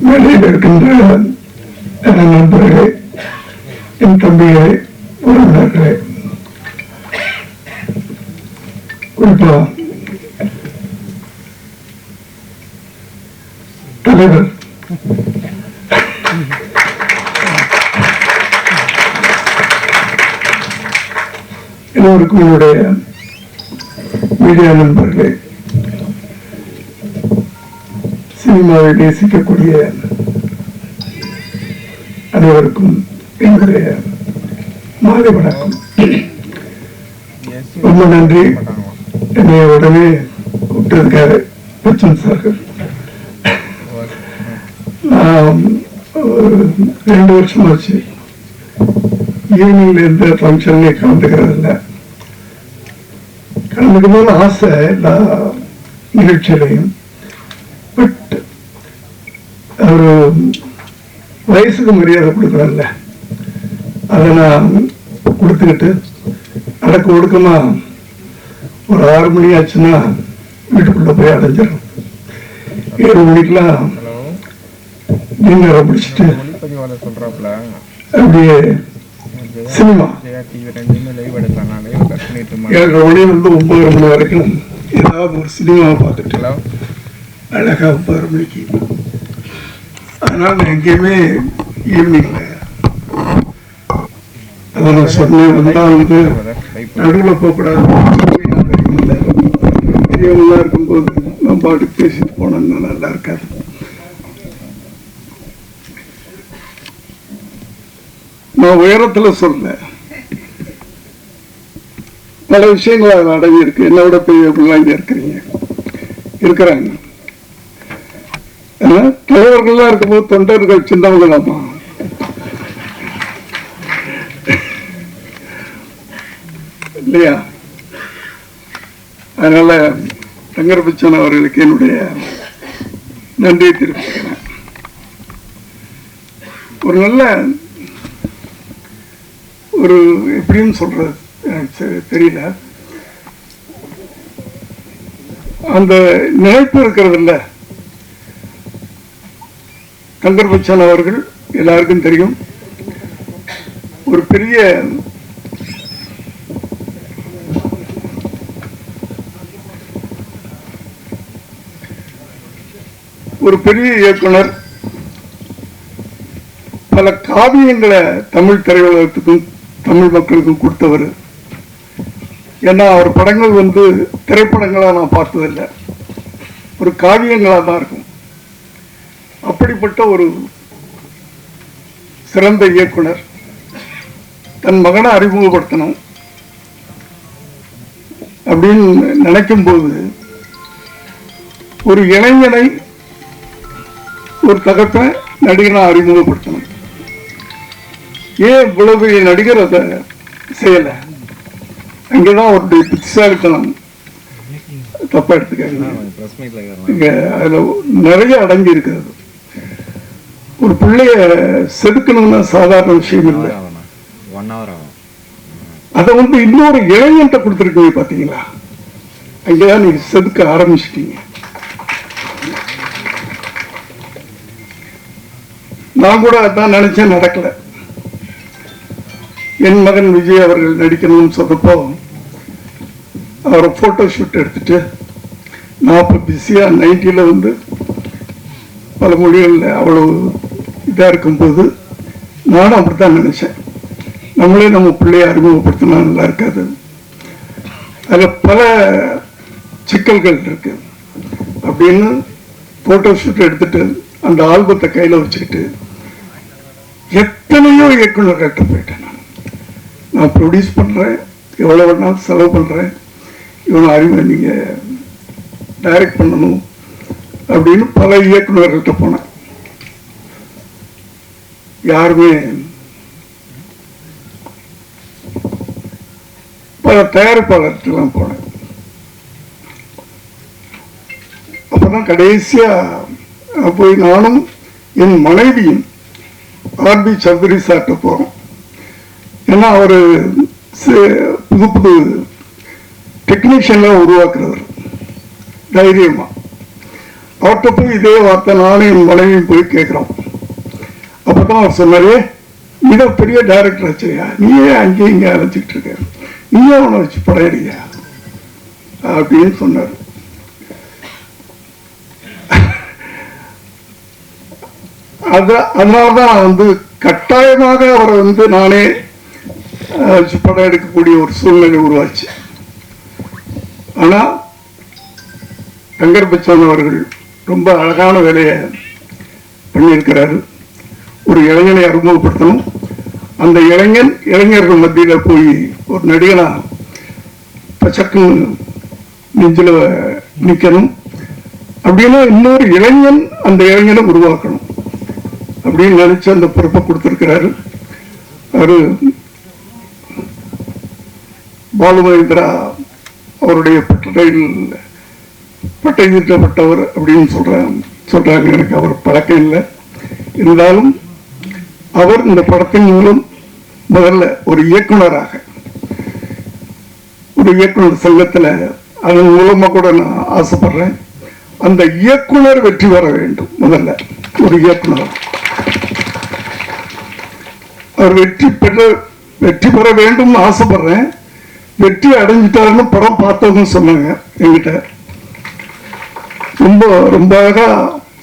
மேடையில் இருக்கின்ற நண்பர்களே, என் தம்பிகளே, உறவினர்களே, குறிப்பா தலைவர் எல்லோருக்கும் என்னுடைய மீடியா நண்பர்களே, சினிமாவை நேசிக்கக்கூடிய அனைவருக்கும் என்னுடைய மாலை வணக்கம். ரொம்ப நன்றி என்னை உடனே கூப்பிட்டதுக்காக பச்சன் சார்கள். 2 வருஷமாச்சு ஈவினிங்ல எந்த ஃபங்க்ஷன்லையும் கலந்துக்கிறது இல்லை. கலந்துக்கணும்னு ஆசை எல்லா நிகழ்ச்சியிலையும். பட் ஒரு வயசுக்கு மரியாதை கொடுக்குறேன்ல, அதை நான் கொடுத்துக்கிட்டு அடக்க ஒடுக்கமா ஒரு 6 மணி ஆச்சுன்னா வீட்டுக்குள்ள போய் அடைஞ்சிடும். 7 மணிக்கெல்லாம் டின்னரை முடிச்சுட்டு அப்படியே சினிமா 7:30 மணிலிருந்து 9 மணி வரைக்கும் ஏதாவது ஒரு சினிமாவை பார்த்துட்டு அழகா 9 மணிக்கு. அதனால நான் எங்கேயுமே ஈவினிங்ல அதை நான் சொன்னேன். வந்தா வந்து நடுவில் போகக்கூடாது, பெரியவங்களா இருக்கும்போது நான் பாட்டுக்கு பேசிட்டு போனோம்னா நல்லா இருக்காது. நான் உயரத்துல சொல்றேன், பல விஷயங்கள் அதில் அடங்கி இருக்கு. என்னோட பெரியவங்களாம் இங்க இருக்கிறாங்க. தலைவர்கள்லாம் இருக்கும்போது தொண்டர்கள் சின்னவங்க தாமா. இல்லையா? அதனால தங்கர் பச்சன் அவர்களுக்கு என்னுடைய நன்றியை தெரிவிக்கிறேன். ஒரு நல்ல ஒரு எப்படின்னு சொல்றது தெரியல, அந்த நினைப்பு இருக்கிறது இல்ல. தங்கர் பச்சன் அவர்கள் எல்லாருக்கும் தெரியும், ஒரு பெரிய இயக்குனர். பல காவியங்களை தமிழ் திரையுலகத்துக்கும் தமிழ் மக்களுக்கும் கொடுத்தவர். ஏன்னா அவர் படங்கள் வந்து திரைப்படங்களா நான் பார்த்ததில்லை, ஒரு காவியங்களா தான் இருக்கும். அப்படிப்பட்ட ஒரு சிறந்த இயக்குனர் தன் மகனை அறிமுகப்படுத்தணும் அப்படின்னு நினைக்கும் போது, ஒரு இளைஞனை ஒரு தகப்ப நடிகனா அறிமுகப்படுத்தணும். ஏன் இவ்வளவு நடிகர் அதை செய்யல? அங்கேதான் அவருடைய புத்திசாலித்தனம். தப்பா எடுத்துக்காங்க, அதுல நிறைய அடங்கி இருக்கிறது. ஒரு பிள்ளைய செதுக்கணும்னா சாதாரண விஷயம் இல்லை. அதை வந்து இன்னொரு இளைஞன்ட்ட கொடுத்துருக்கீங்க பாத்தீங்களா? அங்கேதான் நீங்க செதுக்க ஆரம்பிச்சிட்டீங்க. நான் கூட அதான் நினைச்சேன், நடக்கல. என் மகன் விஜய் அவர்கள் நடிக்கணும்னு சொன்னப்போ அவரை போட்டோ ஷூட் எடுத்துட்டு, நான் இப்போ பிஸியா 90ல வந்து பல மொழிகளில் அவ்வளவு இதா இருக்கும்போது நானும் அப்படித்தான் நினைச்சேன், நம்மளே நம்ம பிள்ளைய அறிமுகப்படுத்தினா நல்லா இருக்காது. அதில் பல சிக்கல்கள் இருக்கு அப்படின்னு போட்டோ ஷூட் எடுத்துட்டு அந்த ஆல்பத்தை கையில வச்சுக்கிட்டு எத்தனையோ இயக்குநர்கள்ட்ட போயிட்டேன். நான் ப்ரொடியூஸ் பண்றேன், எவ்வளவு வேணாலும் செலவு பண்றேன், இவனை அறிவை நீங்க டைரக்ட் பண்ணணும் அப்படின்னு பல இயக்குநர்கள்ட்ட போனேன். யாருமே, பல தயாரிப்பாளர்கிட்டலாம் போனேன். அப்பதான் கடைசியா போய் நானும் என் மனைவியும் ஆர்பி சௌத்ரி சார்ட்ட போறோம். ஏன்னா அவரு புது புது டெக்னீஷியன்லாம் உருவாக்குறவர் தைரியமா. அவர்கிட்ட போய் இதே வார்த்தை நானும் என் மனைவியும் போய் கேட்குறோம். அப்பதான் அவர் சொன்னாரு, இதை பெரிய டைரக்டர் வச்சியா, நீயே அங்கேயும் இங்கே அழைச்சிக்கிட்டு இருக்க, நீயே அவனை வச்சு படம் எடுங்க அப்படின்னு சொன்னார். அதனாலதான் கட்டாயமாக அவரை நானே படம் எடுக்கக்கூடிய ஒரு சூழ்நிலை உருவாச்சு. ஆனா தங்கர் பச்சான் அவர்கள் ரொம்ப அழகான வேலையை பண்ணியிருக்கிறாரு. ஒரு இளைஞனை அறிமுகப்படுத்தணும், அந்த இளைஞர்கள் மத்தியில போய் ஒரு நடிகனா பச்சக்குன்னு நெஞ்சில நிக்கணும். அப்படின்னா இன்னொரு இளைஞன் அந்த இளைஞனை உருவாக்கணும் அப்படின்னு நினைச்சு அந்த பொறுப்பை கொடுத்திருக்கிறாரு. அவரு பாலு மகேந்திரா அவருடைய பட்டை தீர்க்கப்பட்டவர் அப்படின்னு சொல்றாங்க. எனக்கு அவர் பழக்கம் இல்லை. இருந்தாலும் அவர் இந்த படத்தின் மூலம் முதல்ல ஒரு இயக்குனராக, ஒரு இயக்குனர் சங்கத்தில் அதன் மூலமா கூட நான் ஆசைப்படுறேன். அந்த இயக்குனர் வெற்றி பெற வேண்டும். முதல்ல ஒரு இயக்குனர் அவர் வெற்றி பெற வேண்டும் ஆசைப்படுறேன். வெற்றி அடைஞ்சிட்டாருன்னு படம் பார்த்தவங்க சொன்னாங்க என்கிட்ட. ரொம்ப அழகா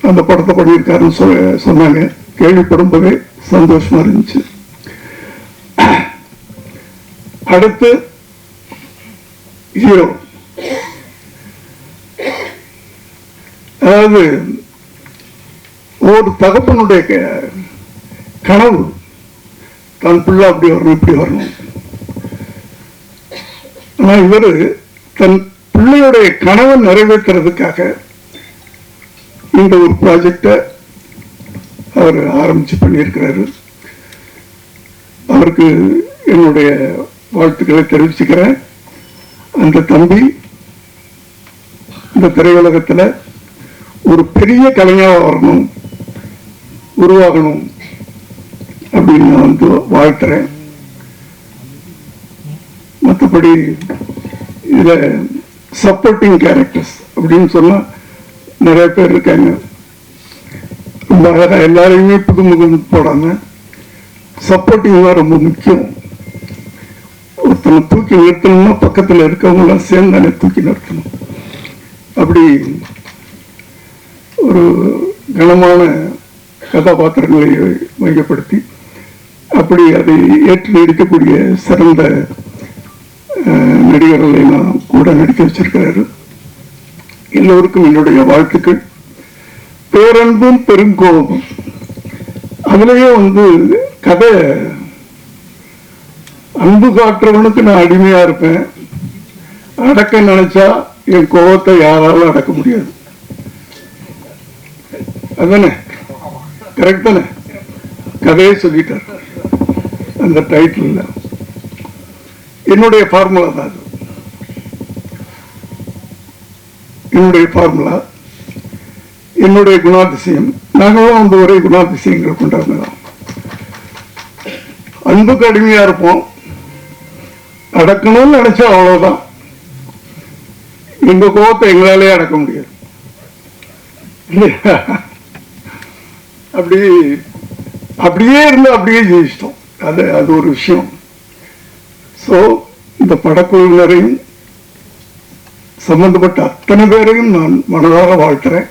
அந்த படத்தை பண்ணியிருக்காருன்னு சொன்னாங்க. கேள்விப்படும்போதே சந்தோஷமா இருந்துச்சு. அடுத்து ஹீரோ, அதாவது ஒரு தகப்பனுடைய கனவு, தன் பிள்ளை அப்படி வரணும் இப்படி வரணும். ஆனா இவரு தன் பிள்ளையுடைய கனவை நிறைவேற்றுறதுக்காக இந்த ஒரு ப்ராஜெக்டை அவர் ஆரம்பிச்சு பண்ணியிருக்கிறாரு. அவருக்கு என்னுடைய வாழ்த்துக்களை தெரிவிச்சுக்கிறேன். அந்த தம்பி இந்த திரையுலகத்தில் ஒரு பெரிய கலைஞராக வரணும், உருவாகணும் அப்படின்னு நான் வாழ்த்துறேன். மற்றபடி இதில் சப்போர்ட்டிங் கேரக்டர்ஸ் அப்படின்னு சொன்னா நிறைய பேர் இருக்காங்க. ரொம்ப அழகா எல்லாரையுமே புதுமுகம் போடாம சப்போர்ட்டிங் தான் ரொம்ப முக்கியம். ஒருத்தனை தூக்கி நிறுத்தணும்னா பக்கத்தில் இருக்கவங்க எல்லாம் சேர்ந்தானே தூக்கி நிறுத்தணும். அப்படி ஒரு கனமான கதாபாத்திரங்களை மையப்படுத்தி அப்படி அதை ஏற்று நடிக்கக்கூடிய சிறந்த நடிகர்களை எல்லாம் கூட நடிக்க வச்சிருக்கிறாரு. எல்லோருக்கும் என்னுடைய வாழ்த்துக்கள். பேரன்பும் பெருங்கோபம், அதுலயே கதை, அன்பு காட்டுறவனுக்கு நான் அடிமையா இருப்பேன், அடக்க நினைச்சா என் கோபத்தை யாராலும் அடக்க முடியாது. அதுதானே கரெக்ட் தானே? கதையே சொல்லிட்டார் அந்த டைட்டில். என்னுடைய ஃபார்முலா தான் அது. என்னுடைய ஃபார்முலா, என்னுடைய குணாதிசயம். நாங்களும் ஒரே குணாதிசயங்கள் கொண்டாடுறோம். அன்புக்கு அடிமையா இருப்போம், அடக்கணும்னு நினைச்சா அவ்வளவுதான். எங்க கோபத்தை எங்களாலே அடக்க முடியாது. அப்படியே இருந்து அப்படியே ஜெயிச்சிட்டோம். அது ஒரு விஷயம். ஸோ இந்த படக்குழுவினரையும் சம்பந்தப்பட்ட அத்தனை பேரையும் நான் மனதாக வாழ்த்துறேன்.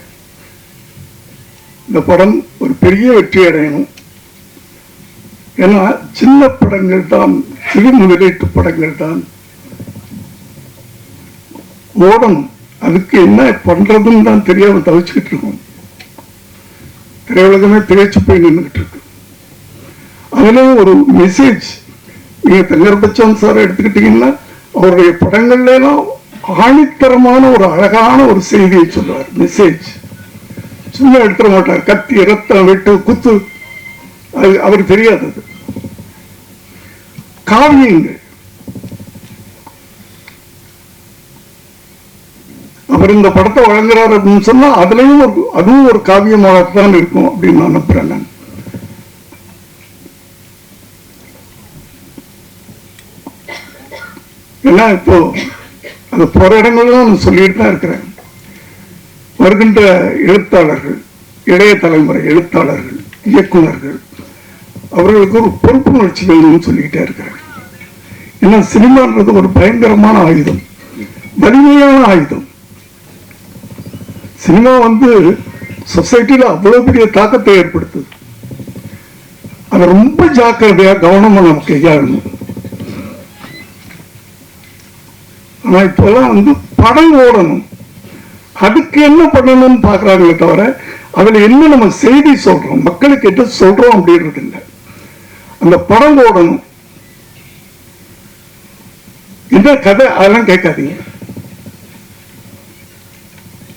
இந்த படம் ஒரு பெரிய வெற்றி அடையணும். ஏன்னா சின்ன படங்கள் தான், சிறு முதலீட்டு படங்கள் தான் ஓடணும். அதுக்கு என்ன பண்றதுன்னு தான் தெரியாம தவிச்சுக்கிட்டு இருக்கோம். திரையுலகமே திரைச்சு போய் நின்றுகிட்டு இருக்கு. அதுலயும் ஒரு மெசேஜ், நீங்க தங்கர் பச்சான் சார் எடுத்துக்கிட்டீங்கன்னா அவருடைய படங்கள்ல எல்லாம் ஆணித்தரமான ஒரு அழகான ஒரு செய்தியை சொல்லுவார். மெசேஜ் சும்மா எடுத்துட மாட்டார். கத்தி, ரத்தம், வெட்டு, குத்து, அது அவருக்கு தெரியாதது. காவியங்கள், அவர் இந்த படத்தை வழங்குறாரு அப்படின்னு சொன்னா அதுவும் ஒரு காவியமாகத்தான் இருக்கும் அப்படின்னு நான் நம்புறேன். நான் ஏன்னா இப்போ அது போற இடங்கள்லாம் நான் சொல்லிட்டு தான் இருக்கிறேன். வருகின்ற எழுத்தாளர்கள், இளைய தலைமுறை எழுத்தாளர்கள், இயக்குநர்கள், அவர்களுக்கு ஒரு பொறுப்புணர்ச்சி வேணும்னு சொல்லிக்கிட்டே இருக்கிறேன். ஏன்னா சினிமான்றது ஒரு பயங்கரமான ஆயுதம், வலிமையான ஆயுதம். சினிமா சொசைட்டில அவ்வளவு பெரிய தாக்கத்தை ஏற்படுத்துது. அதை ரொம்ப ஜாக்கிரதையா கவனமா நம்ம கையாளணும். ஆனா இப்பெல்லாம் படம் ஓடணும், அதுக்கு என்ன பண்ணணும்னு பாக்குறாங்களே தவிர அதுல என்ன நம்ம செய்தி சொல்றோம், மக்களுக்கு என்ன சொல்றோம் அப்படின்றது இல்லை. அந்த படம் ஓடணும், என்ன கதை அதெல்லாம் கேட்காதீங்க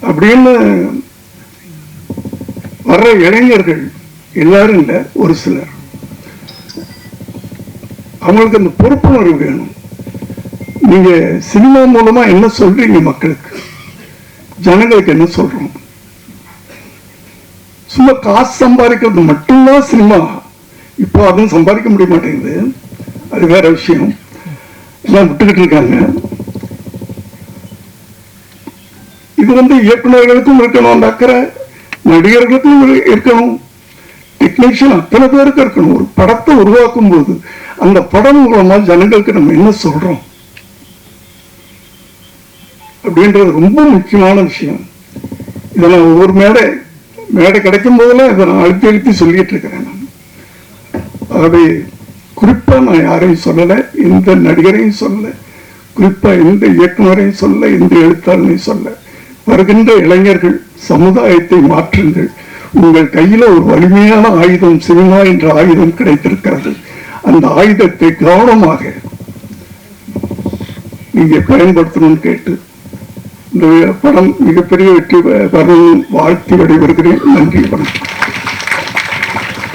அப்படின்னு வர்ற இளைஞர்கள் எல்லாரும் இல்லை, ஒரு சிலர், அவங்களுக்கு அந்த பொறுப்புணர்வு வேணும். நீங்க சினிமா மூலமா என்ன சொல்றீங்க மக்களுக்கு, ஜனங்களுக்கு என்ன சொல்றோம்? சும்மா காசு சம்பாதிக்கிறது மட்டும்தான் சினிமா. இப்போ அதுவும் சம்பாதிக்க முடிய மாட்டேங்குது, அது வேற விஷயம். எல்லாம் விட்டுக்கிட்டு இருக்காங்க. இது இயக்குநர்களுக்கும் இருக்கணும் அந்த அக்கறை, நடிகர்களுக்கும் இருக்கணும், டெக்னீஷியன் அத்தனை பேருக்கு இருக்கணும். ஒரு படத்தை உருவாக்கும் போது அந்த படம் மூலமா ஜனங்களுக்கு நம்ம என்ன சொல்றோம் அப்படின்றது ரொம்ப முக்கியமான விஷயம். இதை நான் ஒவ்வொரு மேடை கிடைக்கும் போதெல்லாம் இதை நான் அழுத்தி அழுத்தி சொல்லிட்டு இருக்கிறேன். ஆகவே குறிப்பா நான் யாரையும் சொல்லலை, எந்த நடிகரையும் சொல்லலை, குறிப்பா எந்த இயக்குநரையும் சொல்ல, எந்த எழுத்தாளரையும் சொல்ல. வருகின்ற இளைஞர்கள், சமுதாயத்தை மாற்றுங்கள். உங்கள் கையில ஒரு வலிமையான ஆயுதம், சினிமா என்ற ஆயுதம் கிடைத்திருக்கிறது. அந்த ஆயுதத்தை கவனமாக நீங்க பயன்படுத்தணும்னு கேட்டு இந்த படம் மிகப்பெரிய வெற்றி பெறணும் வாழ்த்தி விடைபெறுகிறேன். நன்றி, வணக்கம்.